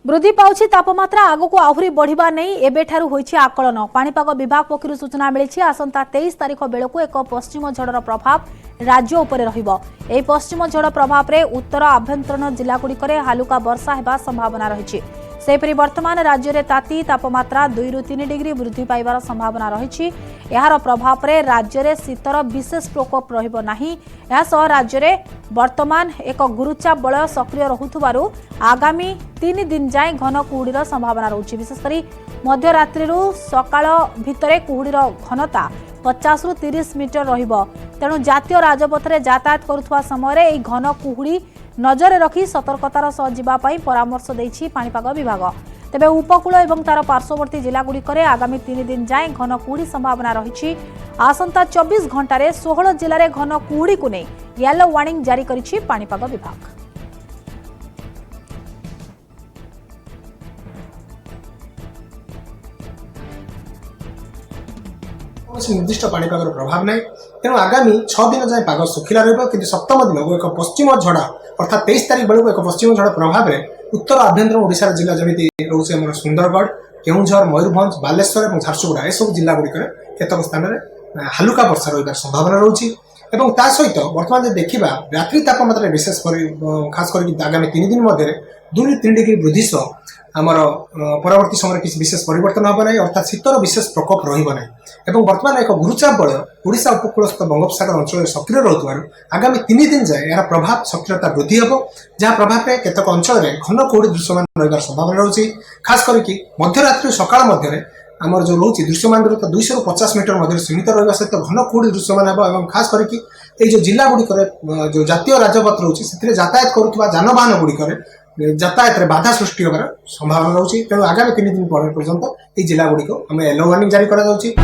वृद्धि पाउछि तापमात्रा आगो को आहुरी बढ़िबा नै एबेठारु होइछि आकलन। पाणीपाग विभाग पक्षरु सूचना मिलिछि आसंता 23 तारिख बेलकु एक पश्चिम झड़र प्रभाव राज्य उपरे रहिबो। एही पश्चिम झड़ प्रभाव रे उत्तर आभ्यंतरण जिला गुड़िकरे हालुका वर्षा हेबा संभावना रहिछि। सेपरि वर्तमान राज्य रे ताती तापमात्रा 2 रु 3 डिग्री वृद्धि पाइबार संभावना रहिछि। एहार प्रभाव रे राज्य रे शीतर विशेष प्रकोप रहिबो नाही। एहा सह राज्य रे वर्तमान एक गुरुचाप बलय सक्रिय रहुथबारु आगामी 3 दिन जाए घन कुहुड़ीर संभावना रहुछि। विशेषकर मध्यरात्रि सकाळ भितरे कुहुड़ीर घनता 50 रु 30 मीटर रहिबो। तेणु जातीय राजपथ रे यातायात करुथवा समय रे एही घन कुहुड़ी नजर रखी सतर्कतार सह जीवा पई परामर्श दैछि पाणीपाग विभाग। तेबे उपकूल एवं तार पार्श्ववर्ती जिला गुड़िकरे आगामी 3 दिन जाए घन कुहुड़ी संभावना रहिछि। आसंता 24 घंटा रे 16 जिले में घन कुहुड़ी को नहीं येलो वार्निंग जारी करिछि पाणीपाग विभाग। निर्दिष्ट पाणीपाग प्रभाव ना तेणु आगामी 6 दिन जाए पाग सुखिला रही सप्तम दिन को एक पश्चिम झड़ अर्थात 23 तारिख बेलू एक पश्चिम झड़ प्रभाव में उत्तर आभ्यंतर ओडिशा जिला जमी रोचे आम सुंदरगढ़ केउझर मयूरभंज बालेश्वर और झारसुगुड़ा यह जिला गुड़िक केतक स्थान में हालुका वर्षा रही संभावना रही सहित बर्तमान देखा रात्रि तापमात्रा विशेष खास कर आगामी 3 दिन मध्य 2 रु 3 डिग्री वृद्धि सह आमर परवर्ती समय किसी विशेष परिवर्तन होना अर्थात शीतर विशेष प्रकोप रहा बर्तमान एक गुरुचाप बलय ओडिशा उपकूलस्थ बंगोपसागर अंचल सक्रिय रहुथबारु आगामी 3 दिन जाए यार प्रभाव सक्रियता वृद्धि हेबो जहाँ प्रभाव में केतक अंचल में घन कुहुड़ी दृश्यमान रही संभावना रही खास करके मध्यरात्रि सकाळ मध्य आमर जो रोचे दृश्यमान दूरता 200 रु 50 मीटर मध्य सीमित रहा सहित घन कुहुड़ी दृश्यमान होगा खास करके ये जो जिला गुड़िक जो जातीय राजपथ रोचे से यातायात करुवा जानवाहन गुड़िक यातायात में बाधा सृष्टि होगार संभावना रही तेणु आगामी 3 दिन पर्यंत ये जिला गुड़िक आम येलो वार्निंग जारी करा जाउछि।